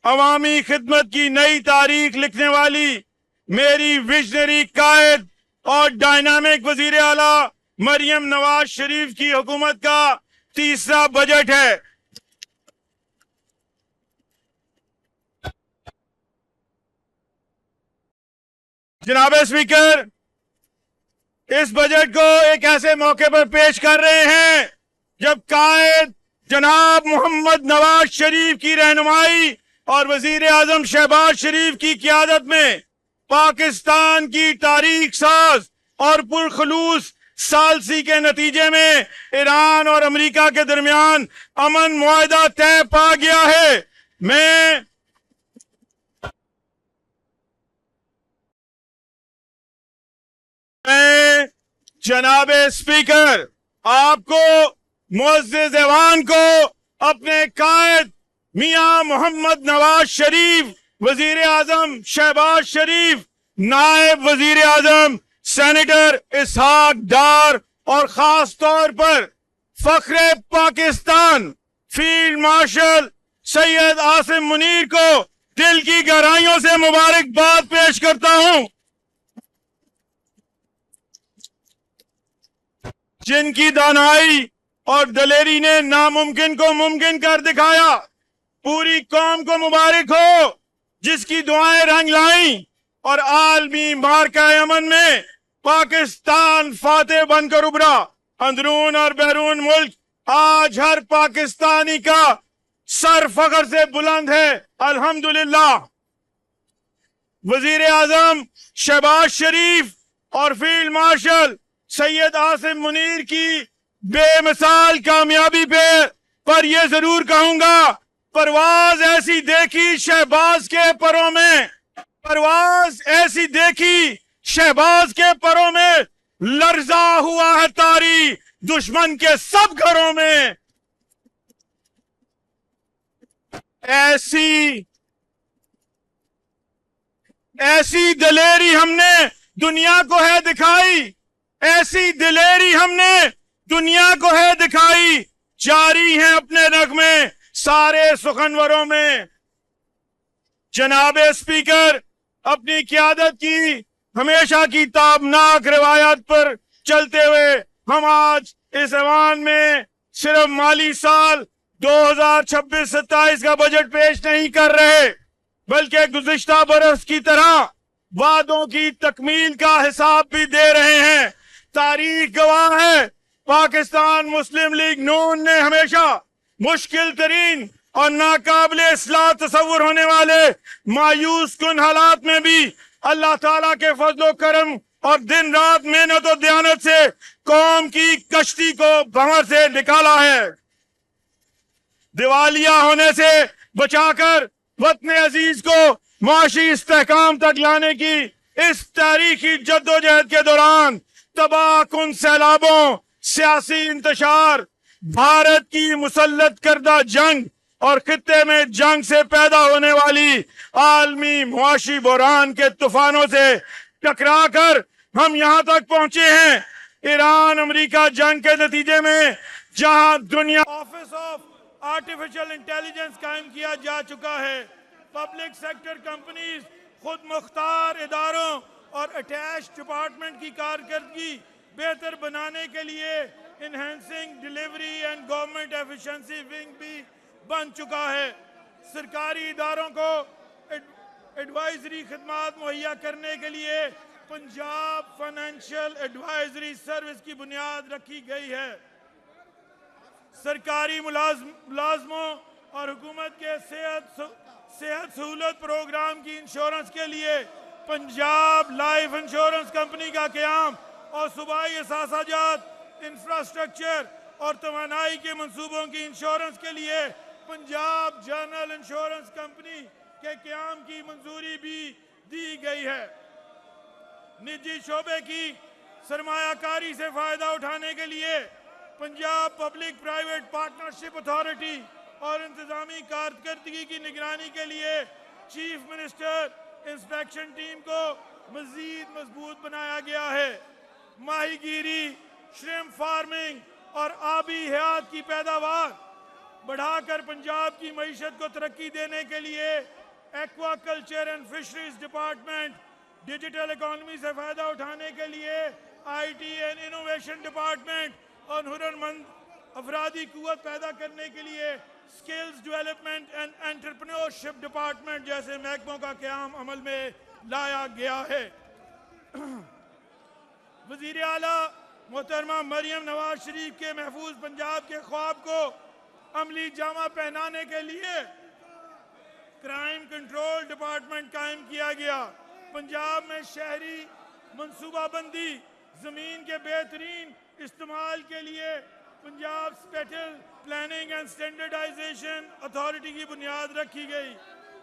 अवामी खिदमत की नई तारीख लिखने वाली मेरी विजनरी कायद और डायनामिक वजीर आला मरियम नवाज शरीफ की हुकूमत का तीसरा बजट है। जनाब स्पीकर, इस बजट को एक ऐसे मौके पर पेश कर रहे हैं जब कायद जनाब मोहम्मद नवाज शरीफ की रहनुमाई और वजीर आजम शहबाज शरीफ की क़ियादत में पाकिस्तान की तारीख साज और पुरखलूस सालसी के नतीजे में ईरान और अमेरिका के दरमियान अमन मुआहदा तय पा गया है। मैं जनाब स्पीकर आपको मुअज़्ज़िज़ ऐवान को अपने कायद मियां मोहम्मद नवाज शरीफ, वजीर आजम शहबाज शरीफ, नायब वजीर आजम सेनेटर इसहाक डार और खास तौर पर फख्रे पाकिस्तान फील्ड मार्शल सैयद आसिम मुनीर को दिल की गहराइयों से मुबारकबाद पेश करता हूं, जिनकी दानाई और दलेरी ने नामुमकिन को मुमकिन कर दिखाया। पूरी कौम को मुबारक हो जिसकी दुआएं रंग लाई और आलमी मार्का अमन में पाकिस्तान फातेह बनकर उभरा। अंदरून और बैरून मुल्क आज हर पाकिस्तानी का सर फख्र से बुलंद है, अल्हम्दुलिल्लाह। वजीर आजम शहबाज शरीफ और फील्ड मार्शल सैयद आसिम मुनीर की बेमिसाल कामयाबी पर यह जरूर कहूंगा, परवाज ऐसी देखी शहबाज के परों में, परवाज ऐसी देखी शहबाज के परों में, लर्जा हुआ है तारी दुश्मन के सब घरों में। ऐसी दलेरी हमने दुनिया को है दिखाई, ऐसी दिलेरी हमने दुनिया को है दिखाई, जारी हैं अपने नगमे सारे सुखनवरों में। जनाब स्पीकर, अपनी क़ियादत की हमेशा की ताबनाक रिवायत पर चलते हुए हम आज इस ऐवान में सिर्फ माली साल 2026-27 का बजट पेश नहीं कर रहे, बल्कि गुज़िश्ता बरस की तरह वादों की तकमील का हिसाब भी दे रहे हैं। तारीख गवाह है, पाकिस्तान मुस्लिम लीग नून ने हमेशा मुश्किल तरीन और नाकाबिल इस्लाह तसव्वुर होने वाले मायूस कुन हालात में भी अल्लाह ताला के फजलो करम और दिन रात मेहनत और दयानत से कौम की कश्ती को भंवर से निकाला है। दिवालिया होने से बचाकर वतन अजीज को माशी इस्तेहकाम तक लाने की इस तारीखी जद्दोजहद के दौरान तबाह कुन सैलाबों, सियासी इंतशार, भारत की मुसल्लत करदा जंग और खित्ते में जंग से पैदा होने वाली आलमी मुआशी बुरान के तूफानों से टकरा कर हम यहाँ तक पहुंचे हैं। ईरान अमेरिका जंग के नतीजे में जहां दुनिया ऑफिस ऑफ आर्टिफिशियल इंटेलिजेंस कायम किया जा चुका है, पब्लिक सेक्टर कंपनीज खुद मुख्तार इदारों और अटैच डिपार्टमेंट की कारकर्दगी बेहतर बनाने के लिए enhancing delivery and government efficiency wing भी बन चुका है। सरकारी इदारों को एडवाइजरी खिदमात मुहैया करने के लिए पंजाब फाइनेंशियल एडवाइजरी सर्विस की बुनियाद रखी गई है। सरकारी मुलाजमों और हुकूमत के सेहत सहूलत प्रोग्राम की इंश्योरेंस के लिए पंजाब लाइफ इंश्योरेंस कंपनी का क़याम और सूबाई असासाजात, इंफ्रास्ट्रक्चर और तवानाई के मंसूबों की इंश्योरेंस के लिए पंजाब जनरल इंश्योरेंस कंपनी के क़याम की मंजूरी भी दी गई है। निजी शोबे की सरमायाकारी से फ़ायदा उठाने के लिए Punjab public private partnership authority और इंतजामी कारकर्दगी की निगरानी के लिए चीफ मिनिस्टर इंस्पेक्शन टीम को मजीद मजबूत बनाया गया है। माहीगीरी, श्रिम्प फार्मिंग और आबी हयात की पैदावार बढ़ाकर पंजाब की मईशत को तरक्की देने के लिए aqua culture and fisheries department, digital economy से फ़ायदा उठाने के लिए IT एंड इनोवेशन डिपार्टमेंट और हुनरमंद अफरादी कुव्वत पैदा करने के लिए skills development and entrepreneurship department जैसे महकमों का क़याम अमल में लाया गया है। वज़ीर आला मोहतरमा मरियम नवाज शरीफ के महफूज पंजाब के ख्वाब को अमली जामा पहनाने के लिए क्राइम कंट्रोल डिपार्टमेंट कायम किया गया। पंजाब में शहरी मनसूबाबंदी, ज़मीन के बेहतरीन इस्तेमाल के लिए Punjab special planning and standardisation authority की बुनियाद रखी गई।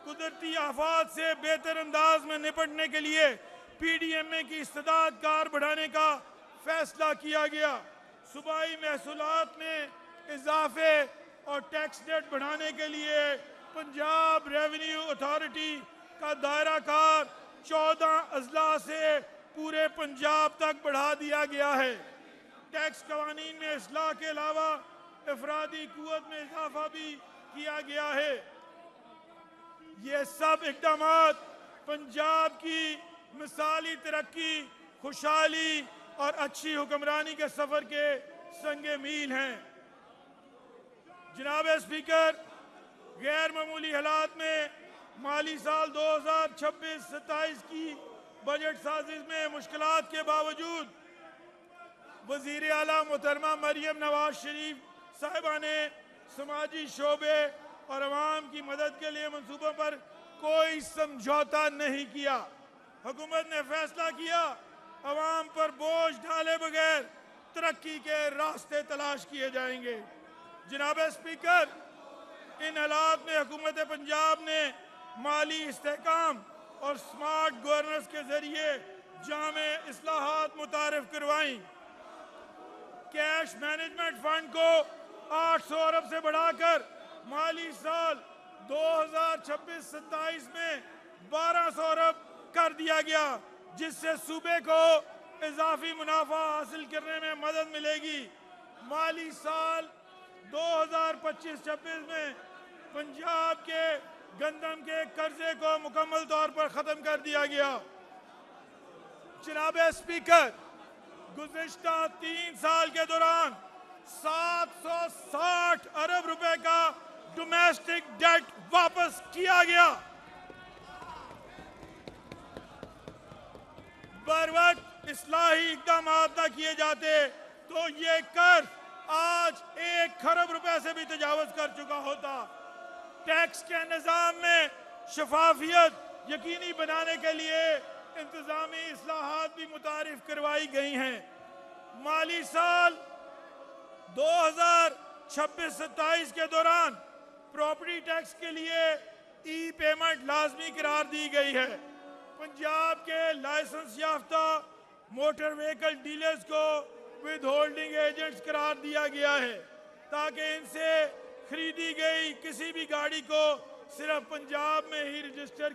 कुदरती आफात से बेहतर अंदाज में निपटने के लिए PDMA की इस्तेदाद कार बढ़ाने का फैसला किया गया। सूबाई महसूलात में इजाफे और टैक्स रेट बढ़ाने के लिए पंजाब रेवेन्यू अथॉरिटी का दायरा कार 14 अजला से पूरे पंजाब तक बढ़ा दिया गया है। टैक्स कवानीन में इस्लाह के अलावा अफरादी कुव्वत में इजाफा भी किया गया है। ये सब इक़दामात पंजाब की मिसाली तरक्की, खुशहाली और अच्छी हुक्मरानी के सफ़र के संगे मील हैं। जनाब स्पीकर, गैर मामूली हालात में माली साल 2026-27 की बजट साजिश में मुश्किलात के बावजूद वज़ीर आला मोहतरमा मरियम नवाज शरीफ साहिबा ने समाजी शोबे और अवाम की मदद के लिए मनसूबों पर कोई समझौता नहीं किया। हुकूमत ने फैसला किया अवाम पर बोझ डाले बगैर तरक्की के रास्ते तलाश किए जाएंगे। जनाब स्पीकर, इन हालात में हुकूमत पंजाब ने माली इस्तेहकाम और स्मार्ट गवर्नेंस के जरिए जामे इस्लाहात मुतारिफ करवाई। कैश मैनेजमेंट फंड को 800 अरब से बढ़ाकर माली साल 2026-27 में 1200 अरब कर दिया गया, जिससे सूबे को इजाफी मुनाफा हासिल करने में मदद मिलेगी। माली साल 2025-26 में पंजाब के गंदम के कर्जे को मुकम्मल तौर पर ख़त्म कर दिया गया। जनाब स्पीकर, गुज़िश्ता 3 साल के दौरान 760 अरब रुपए का डोमेस्टिक डेट वापस किया गया। बर वक्त इस्लाही इक़दाम न किए जाते तो ये कर्ज आज 1 खरब रुपए से भी तजावज़ कर चुका होता। टैक्स के निज़ाम में शफाफियत यकीनी बनाने के लिए इंतज़ामी इस्लाहात भी मुतारिफ करवाई गई हैं। माली साल 2026-27 के दौरान प्रॉपर्टी टैक्स के लिए ई-पेमेंट लाजमी करार दी गई है। पंजाब के लाइसेंस याफ्ता मोटर व्हीकल डीलर्स को विद होल्डिंग एजेंट्स करार दिया गया है, ताकि इनसे खरीदी गई किसी भी गाड़ी को सिर्फ पंजाब में ही रजिस्टर